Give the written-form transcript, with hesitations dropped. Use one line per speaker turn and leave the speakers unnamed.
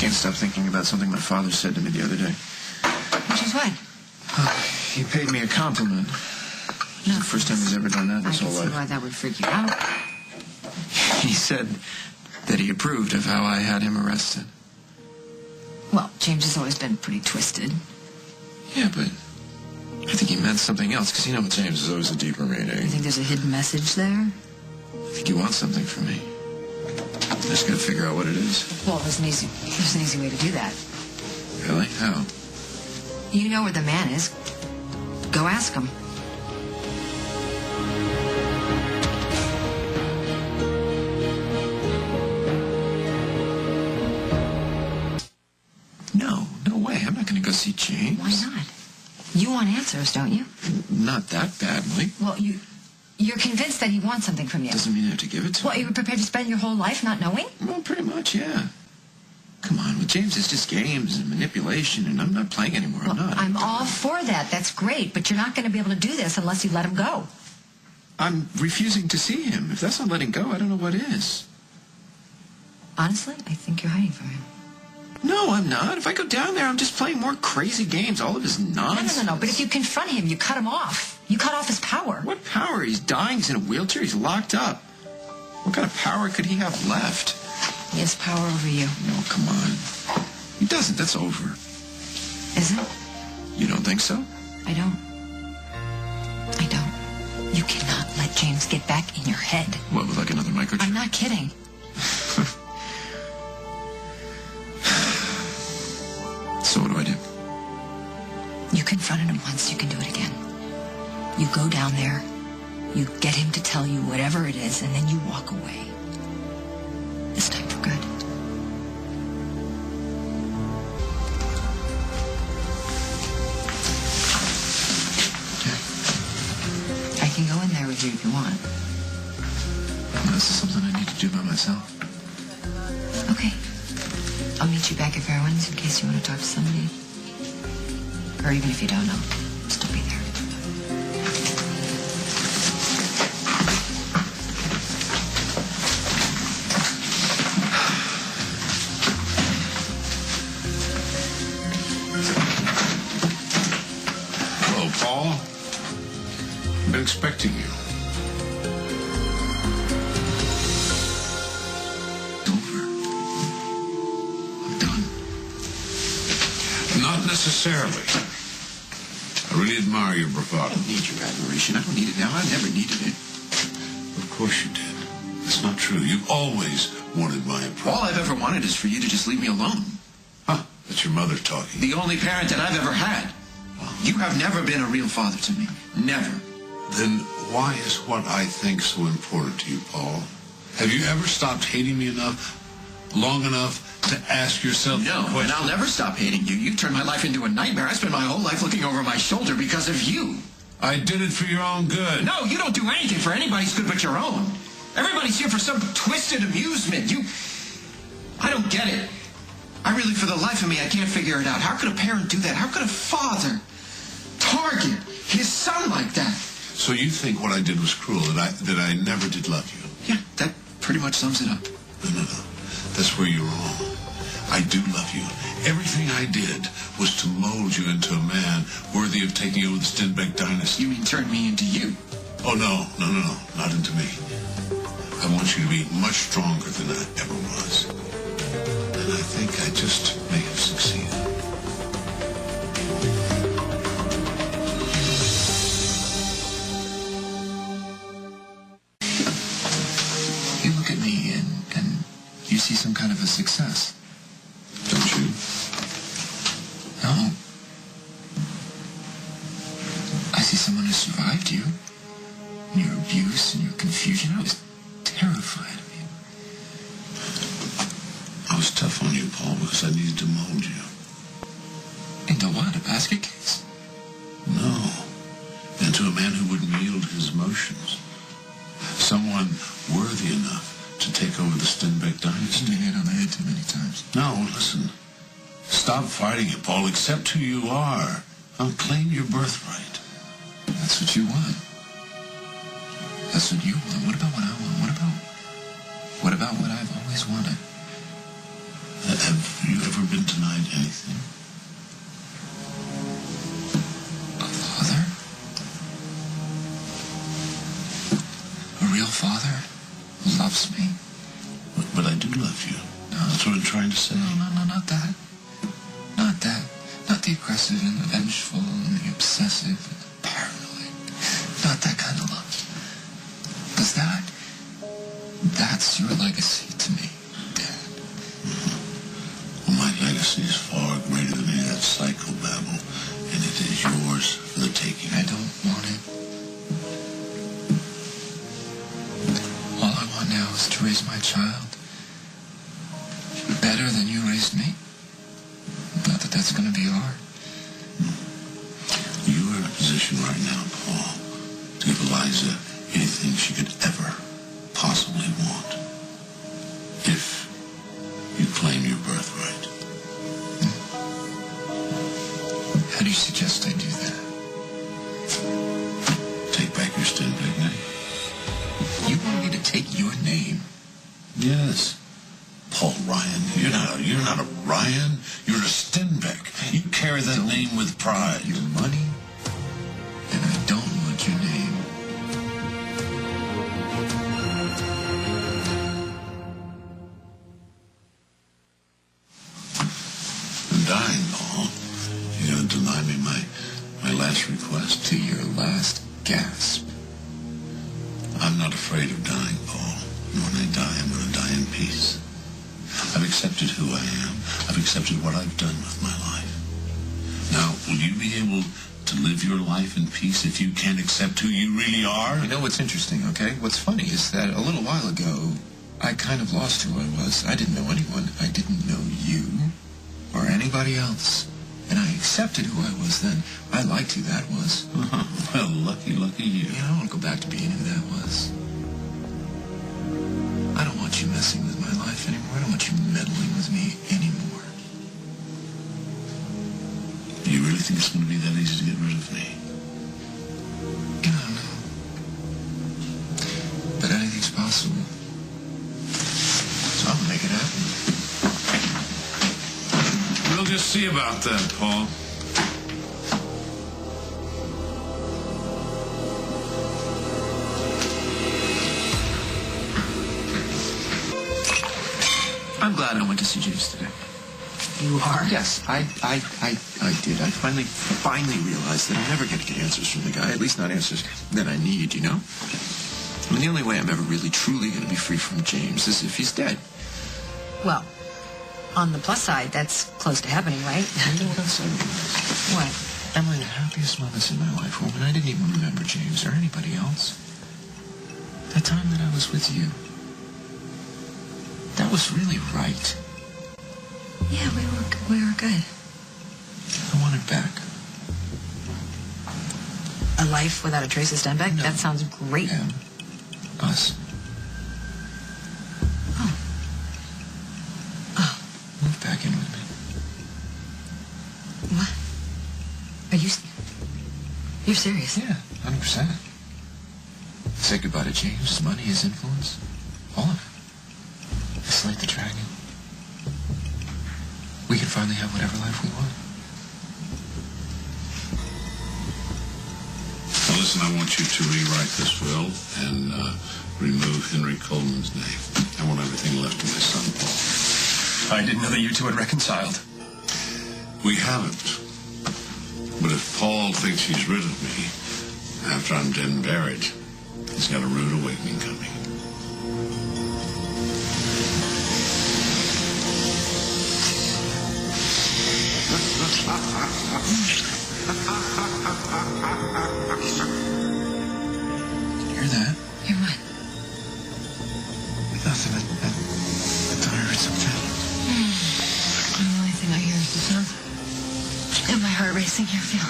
can't stop thinking about something my father said to me the other day.
Which is what?
He paid me a compliment. It's the first time he's ever done that in his whole life.
I can see why that would freak you out.
He said that he approved of how I had him arrested.
Well, James has always been pretty twisted.
Yeah, but I think he meant something else, because you know James is always a deeper reading.
You think there's a hidden message there?
I think he wants something from me. I just gotta figure out what it is.
Well, there's an easy way to do that.
Really? How?
You know where the man is. Go ask him.
No way. I'm not gonna go see James.
Why not? You want answers, don't you?
Not that badly.
Well, you're convinced that he wants something from you.
Doesn't mean I have to give it to him.
What, you were prepared to spend your whole life not knowing?
Well, pretty much, yeah. Come on, with James, it's just games and manipulation, and I'm not playing anymore.
Well,
I'm not.
I'm all for that. That's great, but you're not going to be able to do this unless you let him go.
I'm refusing to see him. If that's not letting go, I don't know what is.
Honestly, I think you're hiding from him.
No, I'm not. If I go down there, I'm just playing more crazy games. All of his nonsense.
No. But if you confront him, you cut him off. You cut off his power.
What power? He's dying. He's in a wheelchair. He's locked up. What kind of power could he have left?
He has power over you.
No, come on. He doesn't. That's over.
Is it?
You don't think so?
I don't. You cannot let James get back in your head.
What, with like another microchip?
I'm not kidding.
So what do I do?
You confronted him once, you can do it again. You go down there, you get him to tell you whatever it is, and then you walk away. This time for good.
Okay.
I can go in there with you if you want.
Well, this is something I need to do by myself.
Okay. I'll meet you back at Fairwinds in case you want to talk to somebody. Or even if you don't know, still be there.
Hello, Paul. I've been expecting you. Not necessarily. I really admire your bravado.
I don't need your admiration. I don't need it now. I never needed it.
Of course you did. That's not true. You've always wanted my approval.
All I've ever wanted is for you to just leave me alone.
Huh? That's your mother talking.
The only parent that I've ever had. You have never been a real father to me. Never.
Then why is what I think so important to you, Paul? Have you ever stopped hating me enough, long enough, to ask yourself
No, and I'll never stop hating you. You turned my life into a nightmare. I spent my whole life looking over my shoulder because of you.
I did it for your own good.
No, you don't do anything for anybody's good but your own. Everybody's here for some twisted amusement. I don't get it. I really, for the life of me, I can't figure it out. How could a parent do that? How could a father target his son like that?
So you think what I did was cruel, that I never did love you?
Yeah, that pretty much sums it up.
No. That's where you're wrong. I do love you. Everything I did was to mold you into a man worthy of taking over the Stenbeck dynasty.
You mean turn me into you?
Oh, no, not into me. I want you to be much stronger than I ever was. And I think I just may have succeeded.
You look at me and you see some kind of a success.
Don't you?
No. I see someone who survived you. And your abuse and your confusion. I was terrified of you.
I was tough on you, Paul, because I needed to mold you.
Into what? A basket case?
No. Into a man who wouldn't yield his emotions. Someone worthy enough to take over the Stenbeck dynasty.
You hit on the head too many times.
No, listen. Stop fighting it, Paul. Accept who you are. I'll claim your birthright.
That's what you want. That's what you want. What about what I want? What about what I've always wanted?
Have you ever
father who loves me.
But I do love you.
No.
That's what I'm trying to say.
No, not that. Not that. Not the aggressive and the vengeful and the obsessive and the paranoid. Not that kind of love. Because that's your legacy to me, Dad.
Well, my legacy is far greater than any of that psychobabble, and it is yours for the taking.
I don't want it. All I want now is to raise my child better than you raised me. Not that that's going to be hard.
You are in a position right now, Paul, to give Eliza anything she could ever possibly want. If you claim your birthright.
How do you suggest I do that?
Take back your Stenbeck name.
You want me to take your name?
Yes. Paul Ryan. You're not a Ryan. You're a Stenbeck. You carry that name with pride.
Your money, and I don't want your name.
I'm dying, Paul. You're going to deny me my last request?
To your last gasp.
I'm not afraid of dying, Paul. And when I die, I'm going to die in peace. I've accepted who I am. I've accepted what I've done with my life. Now, will you be able to live your life in peace if you can't accept who you really are?
You know what's interesting, okay? What's funny is that a little while ago, I kind of lost who I was. I didn't know anyone. I didn't know you or anybody else. And I accepted who I was then. I liked who that was.
Well, lucky you.
I don't want to go back to being who that was. I don't want you messing with my life anymore. I don't want you meddling with me anymore.
Do you really think it's going to be that easy to get rid of me?
I don't know. But anything's possible. So I'm going to make it happen.
We'll just see about that, Paul.
I'm glad I went to see James today.
You are?
Yes, I did. I finally realized that I'm never going to get answers from the guy, at least not answers that I need, you know? I mean, the only way I'm ever really, truly going to be free from James is if he's dead.
Well, on the plus side, that's close to happening, right?
You know what else I realized?
What?
Emily, the happiest moments in my life were when I didn't even remember James or anybody else. That time that I was with you. That was really right.
Yeah, we were good.
I want it back.
A life without a trace of Stenbeck?
No.
That sounds great.
Him. Us.
Oh.
Move back in with me.
What? Are you... You're serious?
Yeah, 100%. Say goodbye to James, his money, his influence. All of it. I slayed the dragon. We can finally have whatever life we want.
Now listen, I want you to rewrite this will and remove Henry Coleman's name. I want everything left to my son, Paul.
I didn't know that you two had reconciled.
We haven't. But if Paul thinks he's rid of me after I'm dead and buried, he's got a rude awakening coming.
Hear that?
Hear what?
Nothing. I thought I heard something.
The only thing I hear is the sound. And my heart racing here, feel.